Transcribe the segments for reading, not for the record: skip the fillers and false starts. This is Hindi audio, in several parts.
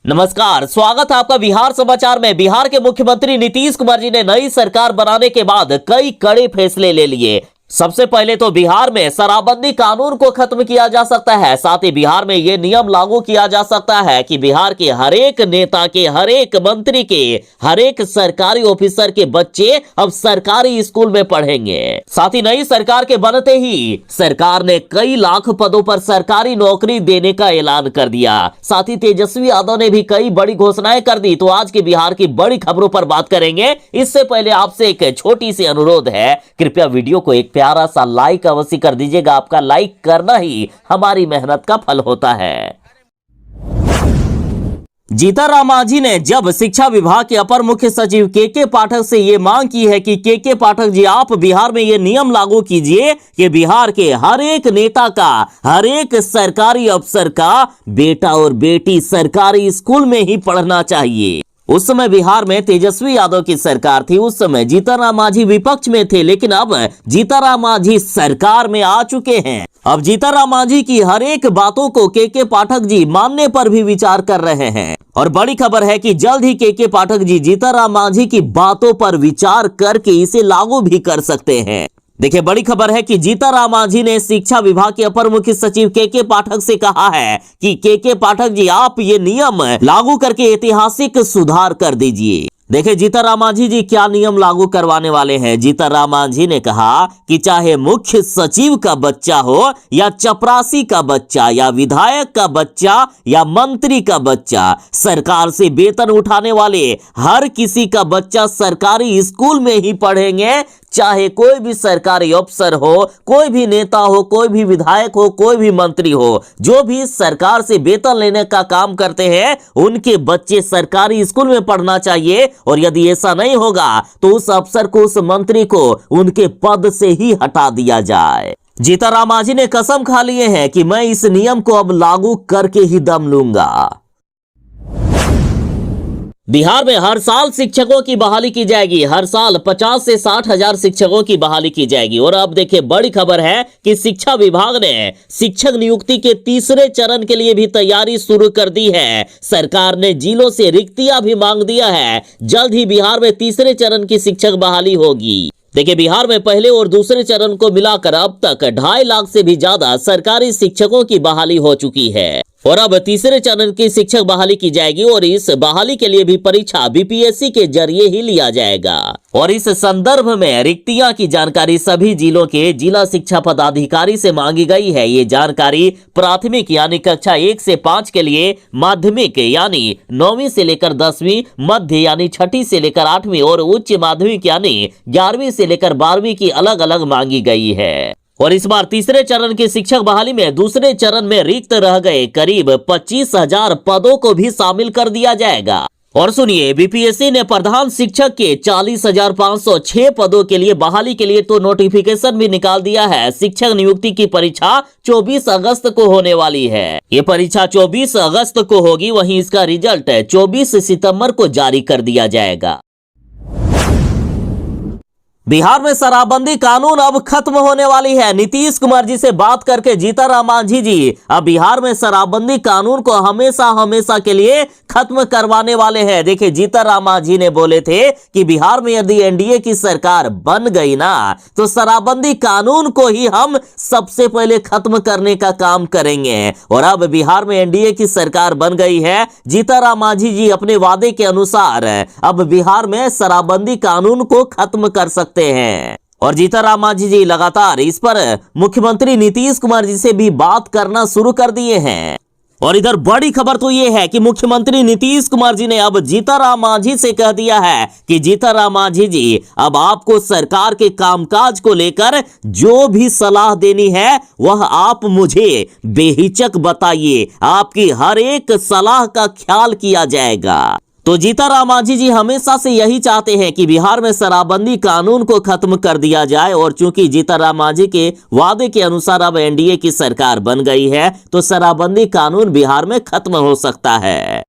नमस्कार, स्वागत है आपका बिहार समाचार में। बिहार के मुख्यमंत्री नीतीश कुमार जी ने नई सरकार बनाने के बाद कई कड़े फैसले ले लिए। सबसे पहले तो बिहार में शराबबंदी कानून को खत्म किया जा सकता है। साथ ही बिहार में यह नियम लागू किया जा सकता है कि बिहार के हर एक नेता के, हर एक मंत्री के, हर एक सरकारी ऑफिसर के बच्चे अब सरकारी स्कूल में पढ़ेंगे। साथ ही नई सरकार के बनते ही सरकार ने कई लाख पदों पर सरकारी नौकरी देने का ऐलान कर दिया। साथ ही तेजस्वी यादव ने भी कई बड़ी घोषणाएं कर दी। तो आज के बिहार की बड़ी खबरों पर बात करेंगे। इससे पहले आपसे एक छोटी सी अनुरोध है, कृपया वीडियो को एक प्यारा सा लाइक अवश्य कर दीजिएगा। आपका लाइक करना ही हमारी मेहनत का फल होता है। जीतनराम मांझी ने जब शिक्षा विभाग के अपर मुख्य सचिव के पाठक से ये मांग की है कि के पाठक जी, आप बिहार में ये नियम लागू कीजिए कि बिहार के हर एक नेता का, हर एक सरकारी अफसर का बेटा और बेटी सरकारी स्कूल में ही पढ़ना चाहिए। उस समय बिहार में तेजस्वी यादव की सरकार थी। उस समय जीतनराम मांझी विपक्ष में थे, लेकिन अब जीतनराम मांझी सरकार में आ चुके हैं। अब जीतनराम मांझी की हर एक बातों को के पाठक जी मानने पर भी विचार कर रहे हैं। और बड़ी खबर है कि जल्द ही के पाठक जी जीतनराम मांझी की बातों पर विचार करके इसे लागू भी कर सकते हैं। देखिए, बड़ी खबर है कि जीतनराम मांझी ने शिक्षा विभाग के अपर मुख्य सचिव के पाठक से कहा है कि के पाठक जी, आप ये नियम लागू करके ऐतिहासिक सुधार कर दीजिए। देखिए, जीतनराम मांझी जी क्या नियम लागू करवाने वाले हैं। जीतनराम मांझी ने कहा कि चाहे मुख्य सचिव का बच्चा हो, या चपरासी का बच्चा, या विधायक का बच्चा, या मंत्री का बच्चा, सरकार से वेतन उठाने वाले हर किसी का बच्चा सरकारी स्कूल में ही पढ़ेंगे। चाहे कोई भी सरकारी अफसर हो, कोई भी नेता हो, कोई भी विधायक हो, कोई भी मंत्री हो, जो भी सरकार से वेतन लेने का काम करते हैं, उनके बच्चे सरकारी स्कूल में पढ़ना चाहिए। और यदि ऐसा नहीं होगा तो उस अफसर को, उस मंत्री को उनके पद से ही हटा दिया जाए। जीतनराम मांझी ने कसम खा लिए हैं कि मैं इस नियम को अब लागू करके ही दम लूंगा। बिहार में हर साल शिक्षकों की बहाली की जाएगी। हर साल 50 से 60 हजार शिक्षकों की बहाली की जाएगी। और अब देखिए, बड़ी खबर है कि शिक्षा विभाग ने शिक्षक नियुक्ति के तीसरे चरण के लिए भी तैयारी शुरू कर दी है। सरकार ने जिलों से रिक्तियां भी मांग दिया है। जल्द ही बिहार में तीसरे चरण की शिक्षक बहाली होगी। देखिए, बिहार में पहले और दूसरे चरण को मिलाकर अब तक 2.5 लाख से भी ज्यादा सरकारी शिक्षकों की बहाली हो चुकी है। और अब तीसरे चरण की शिक्षक बहाली की जाएगी। और इस बहाली के लिए भी परीक्षा बीपीएससी के जरिए ही लिया जाएगा। और इस संदर्भ में रिक्तियां की जानकारी सभी जिलों के जिला शिक्षा पदाधिकारी से मांगी गई है। ये जानकारी प्राथमिक यानी कक्षा 1 से 5 के लिए, माध्यमिक यानी 9वीं से लेकर 10वीं, मध्य यानी 6ठी से लेकर 8वीं और उच्च माध्यमिक यानी 11वीं से लेकर 12वीं की अलग अलग मांगी गई है। और इस बार तीसरे चरण की शिक्षक बहाली में दूसरे चरण में रिक्त रह गए करीब 25,000 पदों को भी शामिल कर दिया जाएगा। और सुनिए, बीपीएससी ने प्रधान शिक्षक के 40,506 पदों के लिए बहाली के लिए तो नोटिफिकेशन भी निकाल दिया है। शिक्षक नियुक्ति की परीक्षा 24 अगस्त को होने वाली है। ये परीक्षा 24 अगस्त को होगी। वहीं इसका रिजल्ट 24 सितंबर को जारी कर दिया जाएगा। बिहार में शराबबंदी कानून अब खत्म होने वाली है। नीतीश कुमार जी से बात करके जीतनराम मांझी जी अब बिहार में शराबबंदी कानून को हमेशा हमेशा के लिए खत्म करवाने वाले हैं। देखिए, जीतनराम मांझी ने बोले थे कि बिहार में यदि एनडीए की सरकार बन गई ना, तो शराबबंदी कानून को ही हम सबसे पहले खत्म करने का काम करेंगे। और अब बिहार में एनडीए की सरकार बन गई है। जीतनराम मांझी जी अपने वादे के अनुसार अब बिहार में शराबबंदी कानून को खत्म कर सकते हैं। और जीतनराम मांझी जी लगातार इस पर मुख्यमंत्री नीतीश कुमार जी से भी बात करना शुरू कर दिए हैं। और इधर बड़ी खबर तो यह है कि मुख्यमंत्री नीतीश कुमार जी ने अब जीतनराम मांझी से कह दिया है कि जीतनराम मांझी जी, अब आपको सरकार के कामकाज को लेकर जो भी सलाह देनी है वह आप मुझे बेहिचक बताइए। आपकी हर एक सलाह का ख्याल किया जाएगा। तो जीतनराम मांझी जी हमेशा से यही चाहते हैं कि बिहार में शराबबंदी कानून को खत्म कर दिया जाए। और चूंकि जीतनराम मांझी के वादे के अनुसार अब एनडीए की सरकार बन गई है, तो शराबबंदी कानून बिहार में खत्म हो सकता है।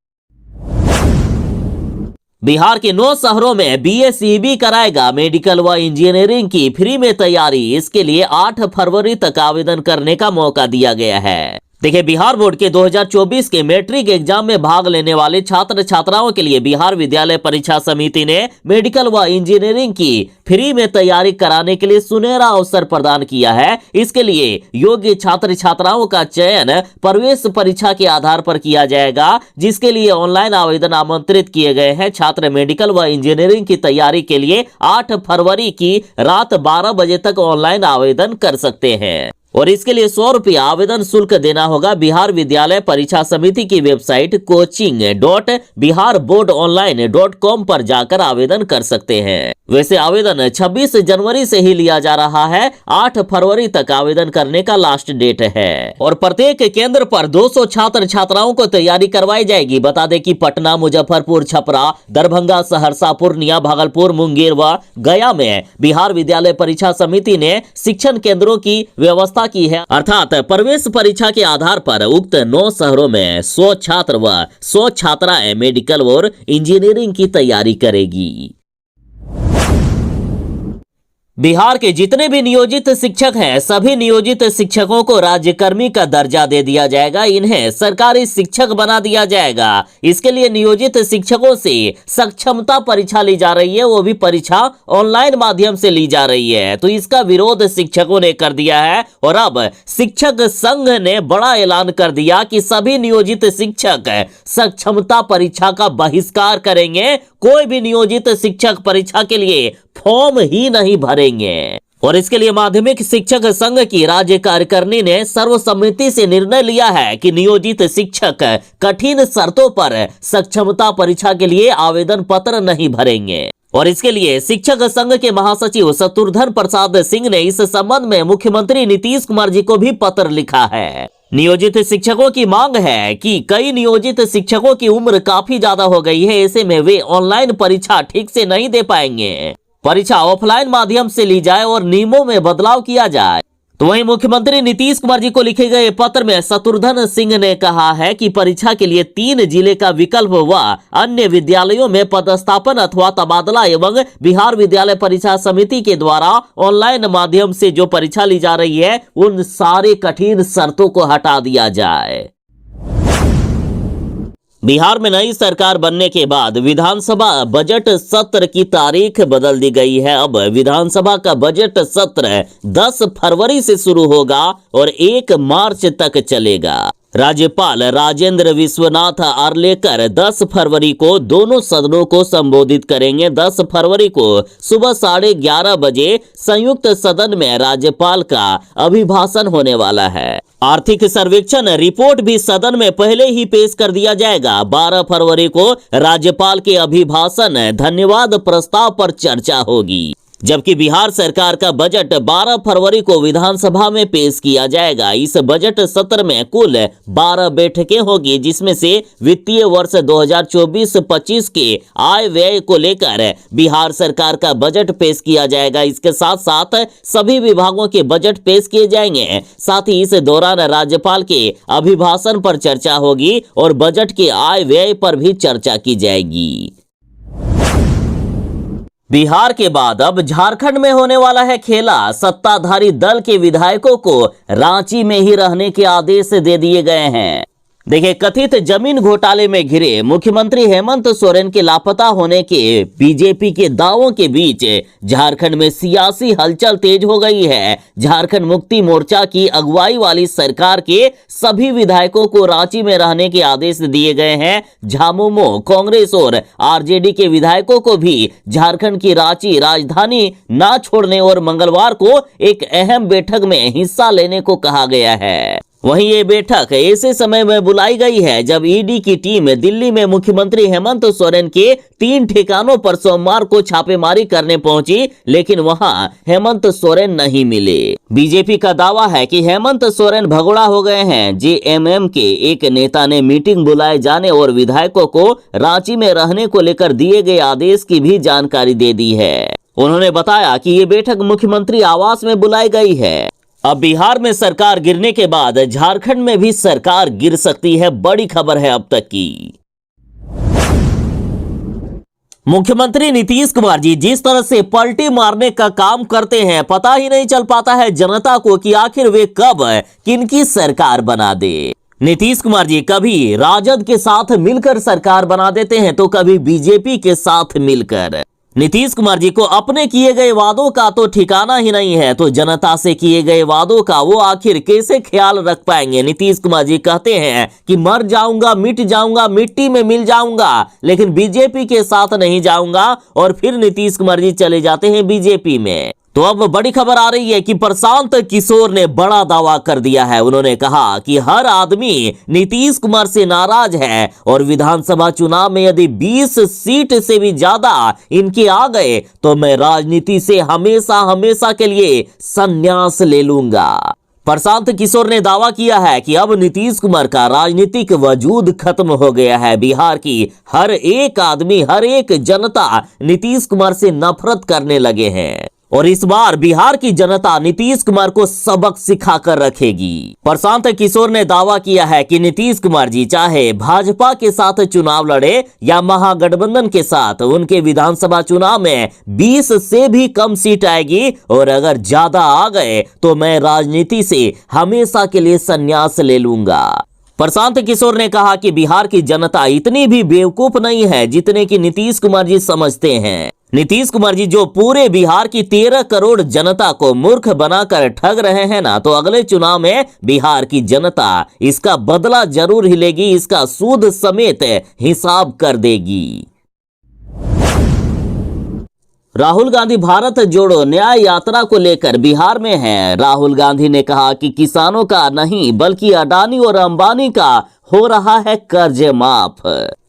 बिहार के 9 शहरों में बीएसईबी कराएगा मेडिकल व इंजीनियरिंग की फ्री में तैयारी। इसके लिए 8 फरवरी तक आवेदन करने का मौका दिया गया है। देखिए, बिहार बोर्ड के 2024 के मैट्रिक एग्जाम में भाग लेने वाले छात्र छात्राओं के लिए बिहार विद्यालय परीक्षा समिति ने मेडिकल व इंजीनियरिंग की फ्री में तैयारी कराने के लिए सुनहरा अवसर प्रदान किया है। इसके लिए योग्य छात्र छात्राओं का चयन प्रवेश परीक्षा के आधार पर किया जाएगा, जिसके लिए ऑनलाइन आवेदन आमंत्रित किए गए हैं। छात्र मेडिकल व इंजीनियरिंग की तैयारी के लिए 8 फरवरी की रात 12 बजे तक ऑनलाइन आवेदन कर सकते हैं और इसके लिए 100 रुपया आवेदन शुल्क देना होगा। बिहार विद्यालय परीक्षा समिति की वेबसाइट coaching.biharboardonline.com पर जाकर आवेदन कर सकते हैं। वैसे आवेदन 26 जनवरी से ही लिया जा रहा है। 8 फरवरी तक आवेदन करने का लास्ट डेट है और प्रत्येक केंद्र पर 200 छात्र छात्राओं को तैयारी करवाई जाएगी। बता दें कि पटना, मुजफ्फरपुर, छपरा, दरभंगा, सहरसा, पूर्णिया, भागलपुर, मुंगेर व गया में बिहार विद्यालय परीक्षा समिति ने शिक्षण केंद्रों की व्यवस्था की है, अर्थात प्रवेश परीक्षा के आधार पर उक्त 9 शहरों में 100 छात्र व 100 छात्राएं मेडिकल और इंजीनियरिंग की तैयारी करेगी। बिहार के जितने भी नियोजित शिक्षक हैं, सभी नियोजित शिक्षकों को राज्यकर्मी का दर्जा दे दिया जाएगा। इन्हें सरकारी शिक्षक बना दिया जाएगा। इसके लिए नियोजित शिक्षकों से सक्षमता परीक्षा ली जा रही है, वो भी परीक्षा ऑनलाइन माध्यम से ली जा रही है। तो इसका विरोध शिक्षकों ने कर दिया है और अब शिक्षक संघ ने बड़ा ऐलान कर दिया कि सभी नियोजित शिक्षक सक्षमता परीक्षा का बहिष्कार करेंगे। कोई भी नियोजित शिक्षक परीक्षा के लिए फॉर्म ही नहीं भरेंगे और इसके लिए माध्यमिक शिक्षक संघ की राज्य कार्यकारिणी ने सर्वसम्मति से निर्णय लिया है कि नियोजित शिक्षक कठिन शर्तों पर सक्षमता परीक्षा के लिए आवेदन पत्र नहीं भरेंगे और इसके लिए शिक्षक संघ के महासचिव शत्रुघ्न प्रसाद सिंह ने इस संबंध में मुख्यमंत्री नीतीश कुमार जी को भी पत्र लिखा है। नियोजित शिक्षकों की मांग है कि कई नियोजित शिक्षकों की उम्र काफी ज्यादा हो गई है, ऐसे में वे ऑनलाइन परीक्षा ठीक से नहीं दे पाएंगे। परीक्षा ऑफलाइन माध्यम से ली जाए और नियमों में बदलाव किया जाए। तो वहीं मुख्यमंत्री नीतीश कुमार जी को लिखे गए पत्र में शत्रुघ्न सिंह ने कहा है कि परीक्षा के लिए 3 जिले का विकल्प व अन्य विद्यालयों में पदस्थापन अथवा तबादला एवं बिहार विद्यालय परीक्षा समिति के द्वारा ऑनलाइन माध्यम से जो परीक्षा ली जा रही है, उन सारे कठिन शर्तों को हटा दिया जाए। बिहार में नई सरकार बनने के बाद विधानसभा बजट सत्र की तारीख बदल दी गई है। अब विधानसभा का बजट सत्र 10 फरवरी से शुरू होगा और 1 मार्च तक चलेगा। राज्यपाल राजेंद्र विश्वनाथ आर्लेकर 10 फरवरी को दोनों सदनों को संबोधित करेंगे। 10 फरवरी को सुबह 11:30 बजे संयुक्त सदन में राज्यपाल का अभिभाषण होने वाला है। आर्थिक सर्वेक्षण रिपोर्ट भी सदन में पहले ही पेश कर दिया जाएगा। 12 फरवरी को राज्यपाल के अभिभाषण धन्यवाद प्रस्ताव पर चर्चा होगी, जबकि बिहार सरकार का बजट 12 फरवरी को विधानसभा में पेश किया जाएगा। इस बजट सत्र में कुल 12 बैठकें होगी, जिसमें से वित्तीय वर्ष 2024-25 के आय व्यय को लेकर बिहार सरकार का बजट पेश किया जाएगा। इसके साथ साथ सभी विभागों के बजट पेश किए जाएंगे। साथ ही इस दौरान राज्यपाल के अभिभाषण पर चर्चा होगी और बजट के आय व्यय पर भी चर्चा की जाएगी। बिहार के बाद अब झारखंड में होने वाला है खेला। सत्ताधारी दल के विधायकों को रांची में ही रहने के आदेश दे दिए गए हैं। देखिए, कथित जमीन घोटाले में घिरे मुख्यमंत्री हेमंत सोरेन के लापता होने के बीजेपी के दावों के बीच झारखंड में सियासी हलचल तेज हो गई है। झारखंड मुक्ति मोर्चा की अगुवाई वाली सरकार के सभी विधायकों को रांची में रहने के आदेश दिए गए हैं। झामुमो, कांग्रेस और आरजेडी के विधायकों को भी झारखंड की रांची राजधानी न छोड़ने और मंगलवार को एक अहम बैठक में हिस्सा लेने को कहा गया है। वहीं ये बैठक ऐसे समय में बुलाई गई है जब ईडी की टीम दिल्ली में मुख्यमंत्री हेमंत सोरेन के 3 ठिकानों पर सोमवार को छापेमारी करने पहुंची, लेकिन वहां हेमंत सोरेन नहीं मिले। बीजेपी का दावा है कि हेमंत सोरेन भगोड़ा हो गए हैं। जेएमएम के एक नेता ने मीटिंग बुलाए जाने और विधायकों को रांची में रहने को लेकर दिए गए आदेश की भी जानकारी दे दी है। उन्होंने बताया कि ये बैठक मुख्यमंत्री आवास में बुलाई गई है। अब बिहार में सरकार गिरने के बाद झारखंड में भी सरकार गिर सकती है, बड़ी खबर है अब तक की। मुख्यमंत्री नीतीश कुमार जी जिस तरह से पलटी मारने का काम करते हैं, पता ही नहीं चल पाता है जनता को कि आखिर वे कब किनकी सरकार बना दे। नीतीश कुमार जी कभी राजद के साथ मिलकर सरकार बना देते हैं तो कभी बीजेपी के साथ मिलकर। नीतीश कुमार जी को अपने किए गए वादों का तो ठिकाना ही नहीं है, तो जनता से किए गए वादों का वो आखिर कैसे ख्याल रख पाएंगे। नीतीश कुमार जी कहते हैं कि मर जाऊंगा, मिट जाऊंगा, मिट्टी में मिल जाऊंगा, लेकिन बीजेपी के साथ नहीं जाऊंगा, और फिर नीतीश कुमार जी चले जाते हैं बीजेपी में। तो अब बड़ी खबर आ रही है कि प्रशांत किशोर ने बड़ा दावा कर दिया है। उन्होंने कहा कि हर आदमी नीतीश कुमार से नाराज है और विधानसभा चुनाव में यदि 20 सीट से भी ज्यादा इनके आ गए तो मैं राजनीति से हमेशा हमेशा के लिए संन्यास ले लूंगा। प्रशांत किशोर ने दावा किया है कि अब नीतीश कुमार का राजनीतिक वजूद खत्म हो गया है। बिहार की हर एक आदमी, हर एक जनता नीतीश कुमार से नफरत करने लगे हैं और इस बार बिहार की जनता नीतीश कुमार को सबक सिखा कर रखेगी। प्रशांत किशोर ने दावा किया है कि नीतीश कुमार जी चाहे भाजपा के साथ चुनाव लड़े या महागठबंधन के साथ, उनके विधानसभा चुनाव में 20 से भी कम सीट आएगी और अगर ज्यादा आ गए तो मैं राजनीति से हमेशा के लिए संन्यास ले लूंगा। प्रशांत किशोर ने कहा कि बिहार की जनता इतनी भी बेवकूफ नहीं है जितने कि नीतीश कुमार जी समझते हैं। नीतीश कुमार जी जो पूरे बिहार की 13 करोड़ जनता को मूर्ख बनाकर ठग रहे हैं ना, तो अगले चुनाव में बिहार की जनता इसका बदला जरूर ही लेगी, इसका सूद समेत हिसाब कर देगी। राहुल गांधी भारत जोड़ो न्याय यात्रा को लेकर बिहार में हैं। राहुल गांधी ने कहा कि किसानों का नहीं बल्कि अडानी और अंबानी का हो रहा है कर्ज माफ।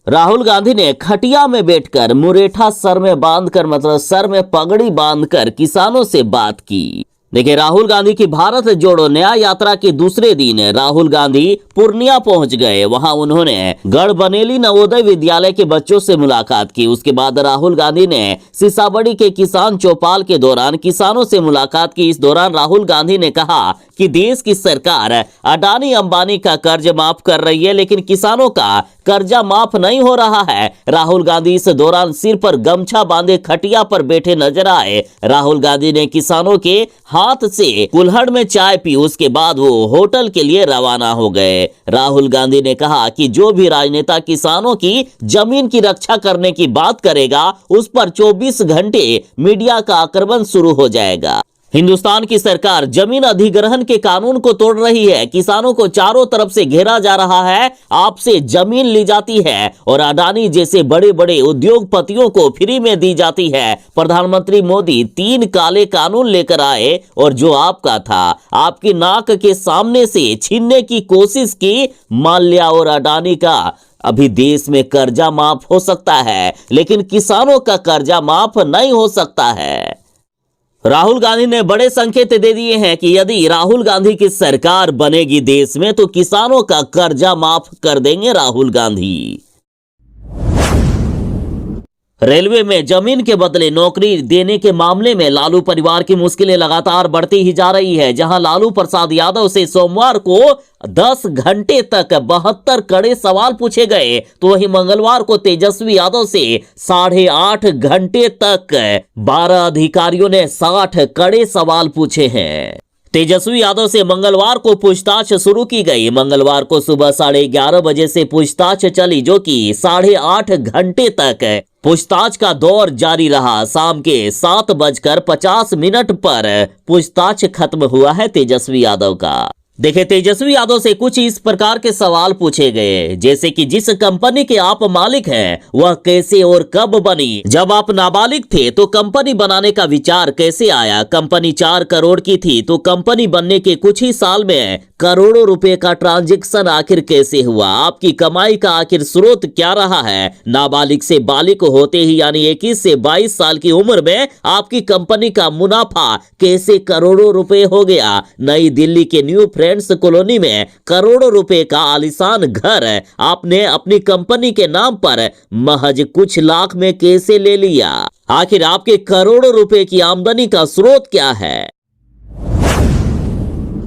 राहुल गांधी ने खटिया में बैठकर मुरेठा सर में बांधकर, मतलब सर में पगड़ी बांधकर किसानों से बात की। देखिए, राहुल गांधी की भारत जोड़ो न्याय यात्रा के दूसरे दिन राहुल गांधी पूर्णिया पहुंच गए। वहां उन्होंने गढ़बनेली नवोदय विद्यालय के बच्चों से मुलाकात की। उसके बाद राहुल गांधी ने सीसाबड़ी के किसान चौपाल के दौरान किसानों से मुलाकात की। इस दौरान राहुल गांधी ने कहा कि देश की सरकार अडानी अंबानी का कर्ज माफ कर रही है, लेकिन किसानों का कर्जा माफ नहीं हो रहा है। राहुल गांधी इस दौरान सिर पर गमछा बांधे खटिया पर बैठे नजर आए। राहुल गांधी ने किसानों के हाथ से कुल्हड़ में चाय पी, उसके बाद वो होटल के लिए रवाना हो गए। राहुल गांधी ने कहा कि जो भी राजनेता किसानों की जमीन की रक्षा करने की बात करेगा उस पर 24 घंटे मीडिया का आक्रमण शुरू हो जाएगा। हिंदुस्तान की सरकार जमीन अधिग्रहण के कानून को तोड़ रही है। किसानों को चारों तरफ से घेरा जा रहा है, आपसे जमीन ली जाती है और अडानी जैसे बड़े बड़े उद्योगपतियों को फ्री में दी जाती है। प्रधानमंत्री मोदी 3 काले कानून लेकर आए और जो आपका था आपकी नाक के सामने से छीनने की कोशिश की। माल्या और अडानी का अभी देश में कर्जा माफ हो सकता है, लेकिन किसानों का कर्जा माफ नहीं हो सकता है। राहुल गांधी ने बड़े संकेत दे दिए हैं कि यदि राहुल गांधी की सरकार बनेगी देश में तो किसानों का कर्जा माफ कर देंगे राहुल गांधी। रेलवे में जमीन के बदले नौकरी देने के मामले में लालू परिवार की मुश्किलें लगातार बढ़ती ही जा रही है। जहां लालू प्रसाद यादव से सोमवार को 10 घंटे तक 72 कड़े सवाल पूछे गए, तो वहीं मंगलवार को तेजस्वी यादव से 8.5 घंटे तक 12 अधिकारियों ने 60 कड़े सवाल पूछे हैं। तेजस्वी यादव से मंगलवार को पूछताछ शुरू की गई। मंगलवार को सुबह 11:30 बजे से पूछताछ चली, जो कि 8.5 घंटे तक पूछताछ का दौर जारी रहा। शाम के 7:50 पर पूछताछ खत्म हुआ है तेजस्वी यादव का। देखिए, तेजस्वी यादव से कुछ इस प्रकार के सवाल पूछे गए, जैसे कि जिस कंपनी के आप मालिक हैं वह कैसे और कब बनी? जब आप नाबालिग थे तो कंपनी बनाने का विचार कैसे आया? कंपनी 4 करोड़ की थी तो कंपनी बनने के कुछ ही साल में करोड़ों रुपए का ट्रांजैक्शन आखिर कैसे हुआ? आपकी कमाई का आखिर स्रोत क्या रहा है? नाबालिग से बालिग होते ही यानी 21 से 22 साल की उम्र में आपकी कंपनी का मुनाफा कैसे करोड़ों रुपए हो गया? नई दिल्ली के न्यू फ्रेंड्स कॉलोनी में करोड़ों रुपए का आलीशान घर आपने अपनी कंपनी के नाम पर महज कुछ लाख में कैसे ले लिया? आखिर आपके करोड़ों रुपए की आमदनी का स्रोत क्या है?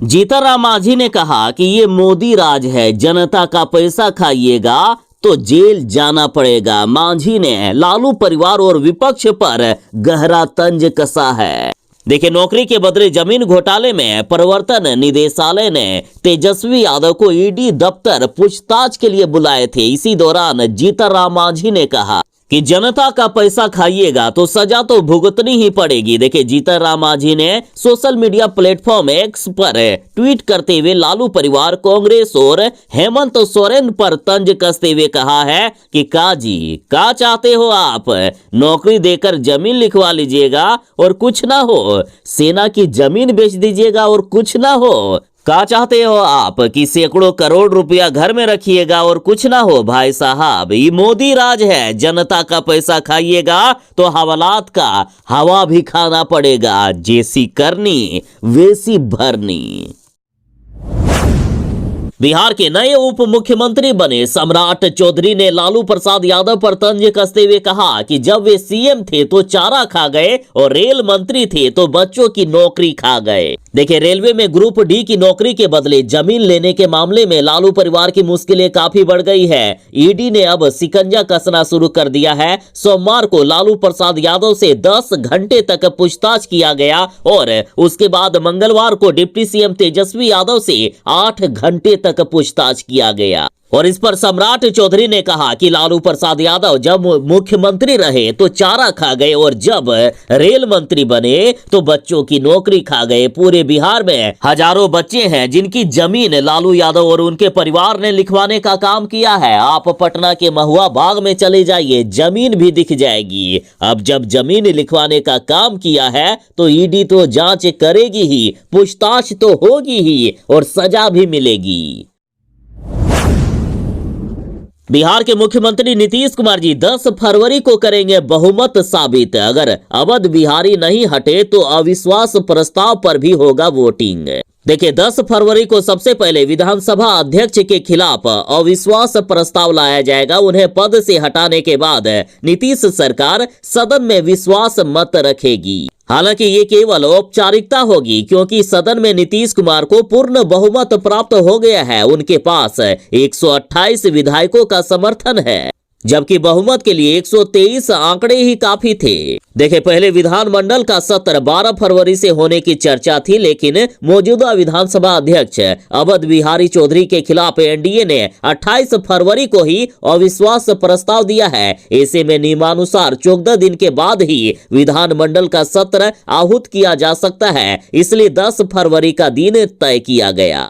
जीतन राम मांझी ने कहा कि ये मोदी राज है, जनता का पैसा खाइएगा तो जेल जाना पड़ेगा। मांझी ने लालू परिवार और विपक्ष पर गहरा तंज कसा है। देखिए, नौकरी के बदले जमीन घोटाले में प्रवर्तन निदेशालय ने तेजस्वी यादव को ईडी दफ्तर पूछताछ के लिए बुलाए थे। इसी दौरान जीतन राम मांझी ने कहा कि जनता का पैसा खाइएगा तो सजा तो भुगतनी ही पड़ेगी। देखिए, जीतन राम मांझी ने सोशल मीडिया प्लेटफॉर्म एक्स पर ट्वीट करते हुए लालू परिवार, कांग्रेस और हेमंत सोरेन पर तंज कसते हुए कहा है कि काजी का चाहते हो आप, नौकरी देकर जमीन लिखवा लीजिएगा और कुछ ना हो, सेना की जमीन बेच दीजिएगा और कुछ ना हो। क्या चाहते हो आप कि सैकड़ों करोड़ रुपया घर में रखिएगा और कुछ ना हो। भाई साहब, ये मोदी राज है। जनता का पैसा खाइएगा तो हवालात का हवा भी खाना पड़ेगा। जैसी करनी वैसी भरनी। बिहार के नए उप मुख्यमंत्री बने सम्राट चौधरी ने लालू प्रसाद यादव पर तंज कसते हुए कहा कि जब वे सीएम थे तो चारा खा गए और रेल मंत्री थे तो बच्चों की नौकरी खा गए। देखिए, रेलवे में ग्रुप डी की नौकरी के बदले जमीन लेने के मामले में लालू परिवार की मुश्किलें काफी बढ़ गई है। ईडी ने अब शिकंजा कसना शुरू कर दिया है। सोमवार को लालू प्रसाद यादव से 10 घंटे तक पूछताछ किया गया और उसके बाद मंगलवार को डिप्टी सीएम तेजस्वी यादव से 8 घंटे तक पूछताछ किया गया। और इस पर सम्राट चौधरी ने कहा कि लालू प्रसाद यादव जब मुख्यमंत्री रहे तो चारा खा गए और जब रेल मंत्री बने तो बच्चों की नौकरी खा गए। पूरे बिहार में हजारों बच्चे हैं जिनकी जमीन लालू यादव और उनके परिवार ने लिखवाने का काम किया है। आप पटना के महुआ बाग में चले जाइए, जमीन भी दिख जाएगी। अब जब जमीन लिखवाने का काम किया है तो ईडी तो जांच करेगी ही, पूछताछ तो होगी ही और सजा भी मिलेगी। बिहार के मुख्यमंत्री नीतीश कुमार जी 10 फरवरी को करेंगे बहुमत साबित। अगर अवध बिहारी नहीं हटे तो अविश्वास प्रस्ताव पर भी होगा वोटिंग। देखिए, 10 फरवरी को सबसे पहले विधानसभा अध्यक्ष के खिलाफ अविश्वास प्रस्ताव लाया जाएगा। उन्हें पद से हटाने के बाद नीतीश सरकार सदन में विश्वास मत रखेगी। हालांकि ये केवल औपचारिकता होगी क्योंकि सदन में नीतीश कुमार को पूर्ण बहुमत प्राप्त हो गया है। उनके पास 128 विधायकों का समर्थन है, जबकि बहुमत के लिए 123 आंकड़े ही काफी थे। देखे, पहले विधानमंडल का सत्र 12 फरवरी से होने की चर्चा थी, लेकिन मौजूदा विधानसभा अध्यक्ष अवध बिहारी चौधरी के खिलाफ एनडीए ने 28 फरवरी को ही अविश्वास प्रस्ताव दिया है। ऐसे में नियमानुसार 14 दिन के बाद ही विधानमंडल का सत्र आहूत किया जा सकता है, इसलिए 10 फरवरी का दिन तय किया गया।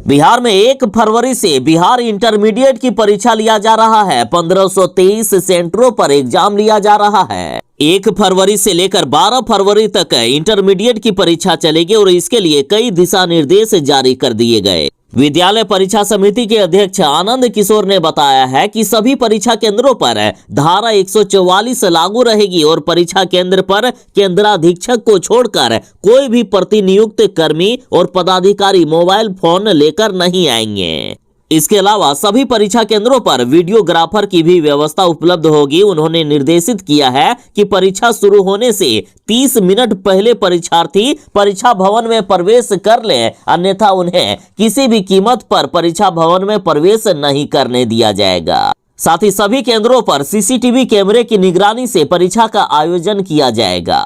बिहार में 1 फरवरी से बिहार इंटरमीडिएट की परीक्षा लिया जा रहा है। 1523 सेंटरों पर एग्जाम लिया जा रहा है। 1 फरवरी से लेकर 12 फरवरी तक इंटरमीडिएट की परीक्षा चलेगी और इसके लिए कई दिशा निर्देश जारी कर दिए गए। विद्यालय परीक्षा समिति के अध्यक्ष आनंद किशोर ने बताया है कि सभी परीक्षा केंद्रों पर धारा 144 लागू रहेगी और परीक्षा केंद्र पर केंद्राधीक्षक को छोड़कर कोई भी प्रतिनियुक्त कर्मी और पदाधिकारी मोबाइल फोन लेकर नहीं आएंगे। इसके अलावा सभी परीक्षा केंद्रों पर वीडियोग्राफर की भी व्यवस्था उपलब्ध होगी। उन्होंने निर्देशित किया है कि परीक्षा शुरू होने से 30 मिनट पहले परीक्षार्थी परीक्षा भवन में प्रवेश कर लें, अन्यथा उन्हें किसी भी कीमत पर परीक्षा भवन में प्रवेश नहीं करने दिया जाएगा। साथ ही सभी केंद्रों पर सीसीटीवी कैमरे की निगरानी से परीक्षा का आयोजन किया जाएगा।